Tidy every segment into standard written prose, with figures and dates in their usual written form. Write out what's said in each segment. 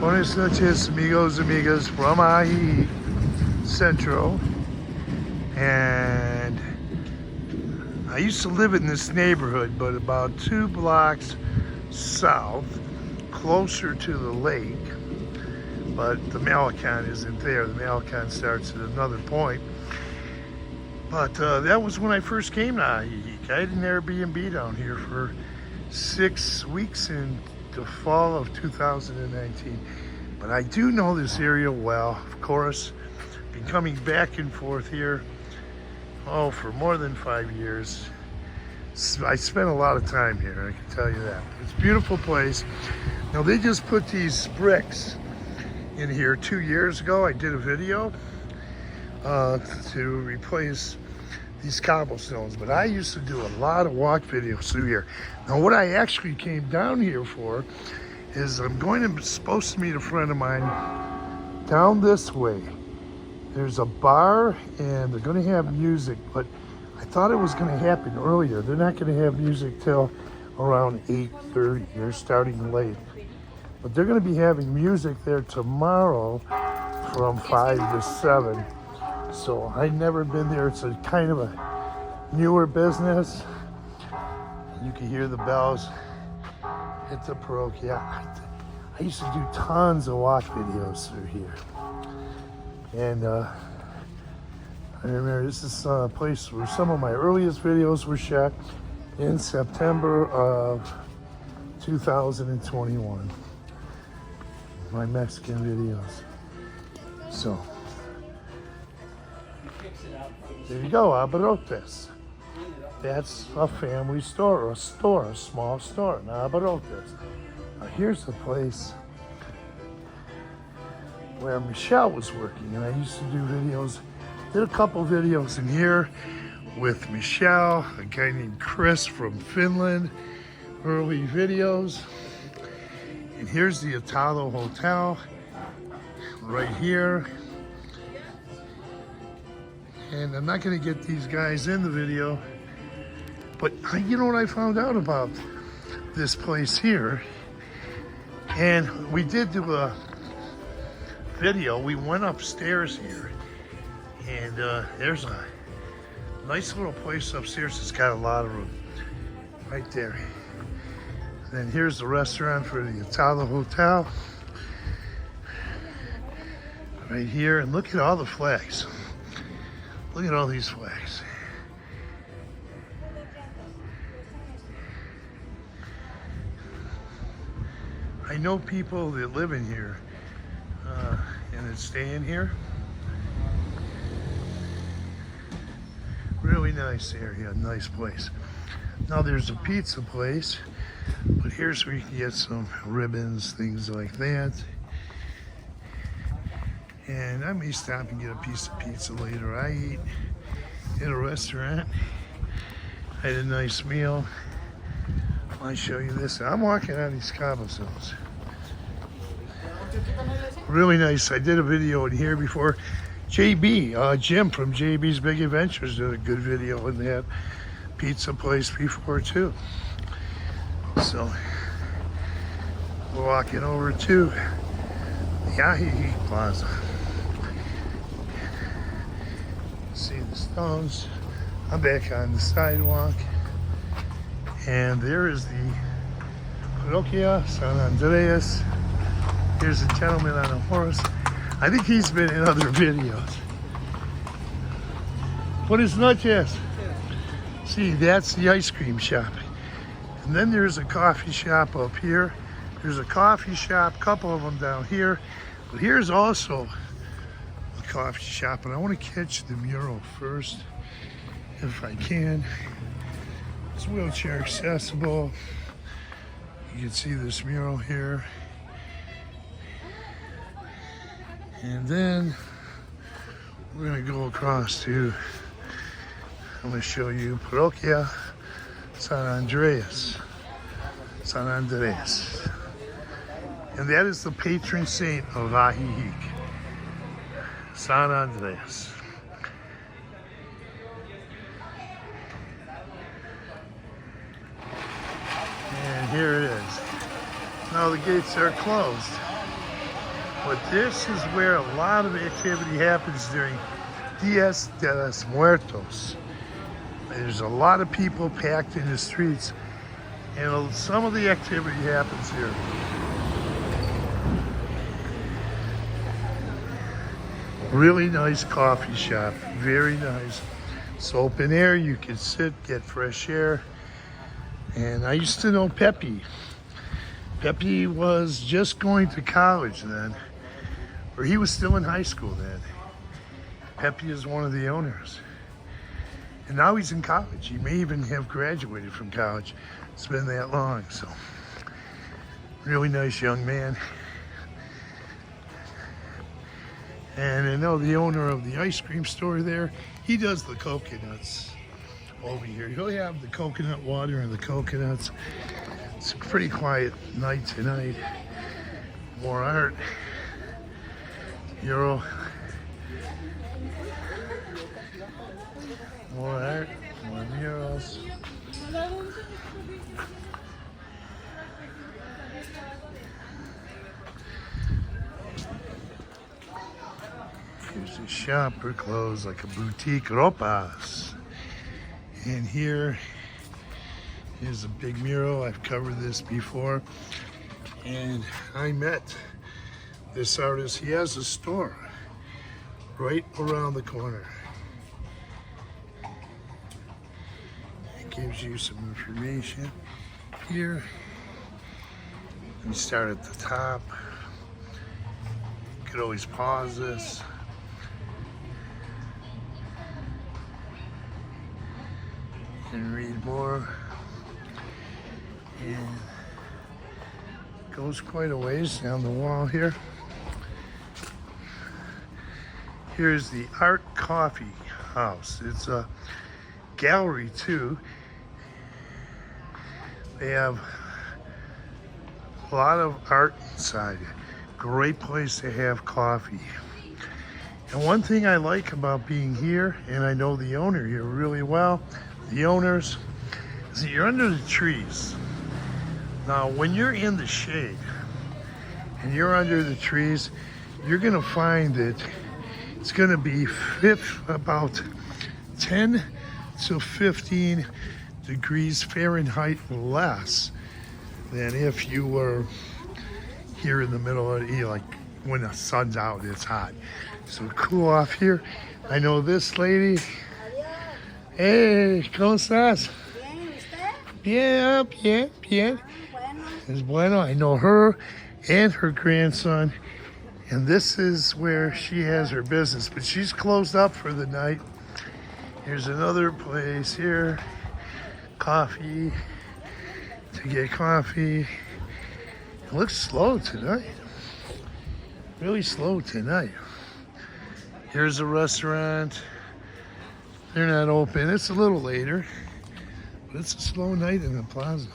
Buenas noches, amigos, amigas, from Ajijic Central. And I used to live in this neighborhood, but about 2 blocks south, closer to the lake. But the Malecon isn't there. The Malecon starts at another point. But that was when I first came to Ajijic. I had an Airbnb down here for 6 weeks in the fall of 2019. But I do know this area well, of course. Been coming back and forth here, for more than 5 years. I spent a lot of time here, I can tell you that. It's a beautiful place. Now they just put these bricks in here 2 years ago. I did a video to replace these cobblestones, but I used to do a lot of walk videos through here. Now what I actually came down here for is supposed to meet a friend of mine down this way. There's a bar and they're gonna have music, but I thought it was gonna happen earlier. They're not gonna have music till around 8:30. They're starting late. But they're gonna be having music there tomorrow from 5 to 7. So I've never been there. It's a kind of a newer business. You can hear the bells at the Parroquia. I used to do tons of walk videos through here. And I remember this is a place where some of my earliest videos were shot in September of 2021. My Mexican videos. So there you go, Abarrotes. That's a family store, a small store, an Abarrotes. Now here's the place where Michelle was working, and I used to do videos. Did a couple videos in here with Michelle, a guy named Chris from Finland, early videos. And here's the Italo Hotel right here. And I'm not gonna get these guys in the video, but you know what I found out about this place here? And we did do a video. We went upstairs here, and there's a nice little place upstairs. It's got a lot of room right there. And then here's the restaurant for the Italo Hotel right here. And look at all the flags. Look at all these flags. I know people that live in here and that stay in here. Really nice area, nice place. Now there's a pizza place, but here's where you can get some ribbons, things like that. And I may stop and get a piece of pizza later. I eat in a restaurant. I had a nice meal. I'll show you this. I'm walking on these cobblestones. Really nice. I did a video in here before. JB, Jim from JB's Big Adventures did a good video in that pizza place before too. So we're walking over to the Ajijic Plaza. See the stones. I'm back on the sidewalk, and there is the Parroquia San Andreas. Here's a gentleman on a horse. I think he's been in other videos. Buenas noches. See, that's the ice cream shop. And then there's a coffee shop up here. There's a coffee shop, couple of them down here. But here's also a coffee shop, and I want to catch the mural first, if I can. It's wheelchair accessible. You can see this mural here. And then we're gonna go across to, I'm gonna show you Parroquia San Andreas. And that is the patron saint of Ajijic, San Andreas. And here it is. Now the gates are closed. But this is where a lot of activity happens during Dias de los Muertos. There's a lot of people packed in the streets, and some of the activity happens here. Really nice coffee shop, very nice. It's open air, you can sit, get fresh air. And I used to know Pepe. Pepe was just going to college then, or he was still in high school then. Pepe is one of the owners. And now he's in college. He may even have graduated from college. It's been that long, so. Really nice young man. And I know the owner of the ice cream store there, he does the coconuts over here. He'll have the coconut water and the coconuts. It's a pretty quiet night tonight. More art. Euro. More art. More murals. Here's a shop for clothes, like a boutique ropas. And here is a big mural. I've covered this before. And I met this artist. He has a store right around the corner. It gives you some information here. We start at the top. You could always pause this. And read more. And it goes quite a ways down the wall here. Here's the Art Coffee House. It's a gallery too. They have a lot of art inside. Great place to have coffee. And one thing I like about being here, and I know the owner here really well, the owners, is that you're under the trees. Now, when you're in the shade and you're under the trees, you're gonna find that it's gonna be about 10 to 15 degrees Fahrenheit less than if you were here in the middle of the, like when the sun's out, it's hot. So cool off here. I know this lady. Hey, ¿cómo estás? Bien, ¿usted? Bien, bien, bien. Bueno. Es bueno. I know her and her grandson. And this is where she has her business, but she's closed up for the night. Here's another place here. Coffee. To get coffee. It looks slow tonight. Really slow tonight. Here's a restaurant. They're not open. It's a little later, but it's a slow night in the plaza.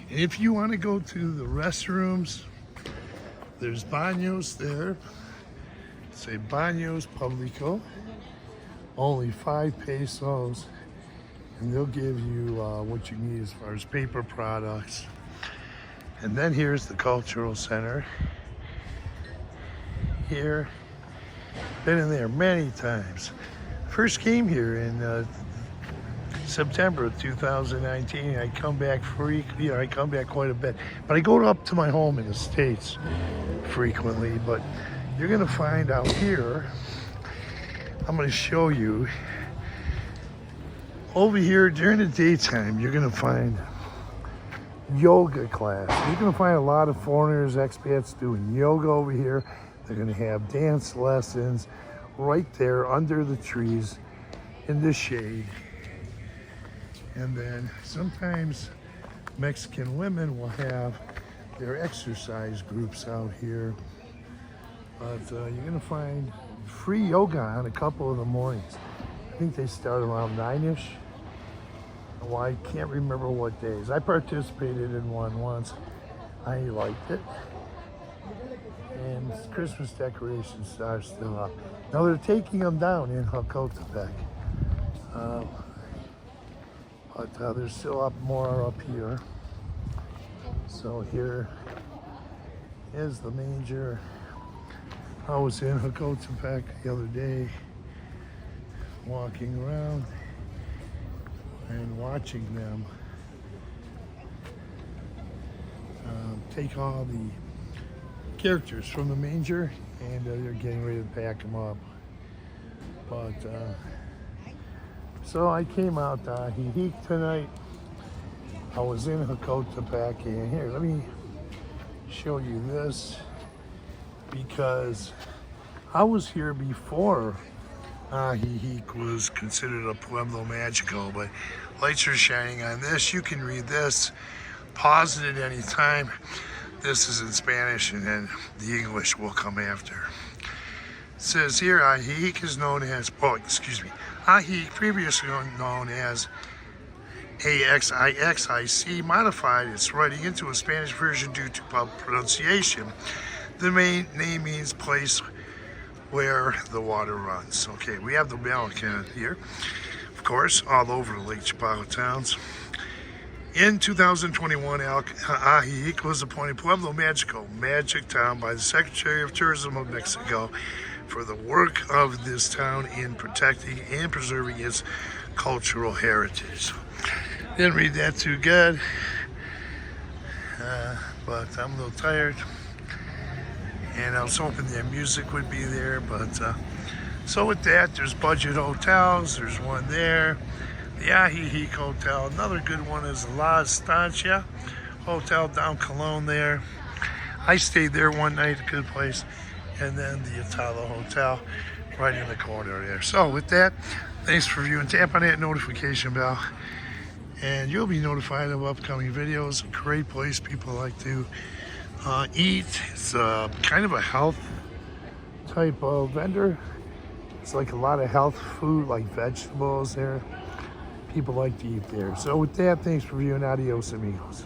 And if you want to go to the restrooms, there's baños there. Say baños público. Only 5 pesos. And they'll give you what you need as far as paper products. And then here's the cultural center. Here, been in there many times. First came here in September of 2019. I come back I come back quite a bit. But I go up to my home in the States frequently. But you're gonna find out here, I'm gonna show you, over here during the daytime, you're gonna find yoga class. You're gonna find a lot of foreigners, expats doing yoga over here. They're gonna have dance lessons right there under the trees in the shade. And then sometimes Mexican women will have their exercise groups out here. But you're gonna find free yoga on a couple of the mornings. I think they start around 9-ish. Well, I can't remember what days. I participated in one once. I liked it. And Christmas decorations are still up. Now they're taking them down in Jocotepec. But they're still up more up here. So here is the manger. I was in Guadalupe the other day, walking around and watching them take all the characters from the manger, and they're getting ready to pack them up. But so I came out to Ajijic tonight. I was in Guadalupe, and here, let me show you this, because I was here before Ajijic was considered a Pueblo Magico, but lights are shining on this. You can read this, pause it at any time. This is in Spanish, and then the English will come after. It says here, Ajijic is known as, Ajijic, previously known as Axixic, modified its writing into a Spanish version due to pronunciation. The main name means place where the water runs. Okay, we have the Malacan here, of course, all over the Lake Chapala towns. In 2021, Ajijic was appointed Pueblo Magico, Magic Town, by the Secretary of Tourism of Mexico for the work of this town in protecting and preserving its cultural heritage. Didn't read that too good, but I'm a little tired, and I was hoping that music would be there, but so with that, there's budget hotels. There's one there, the Ajijic Hotel. Another good one is La Estancia Hotel down Cologne there. I stayed there one night, a good place, and then the Atala Hotel right in the corner there. So with that, thanks for viewing. Tap on that notification bell, and you'll be notified of upcoming videos. A great place people like to eat. It's kind of a health type of vendor. It's like a lot of health food, like vegetables there. People like to eat there. So with that, thanks for viewing. Adios, amigos.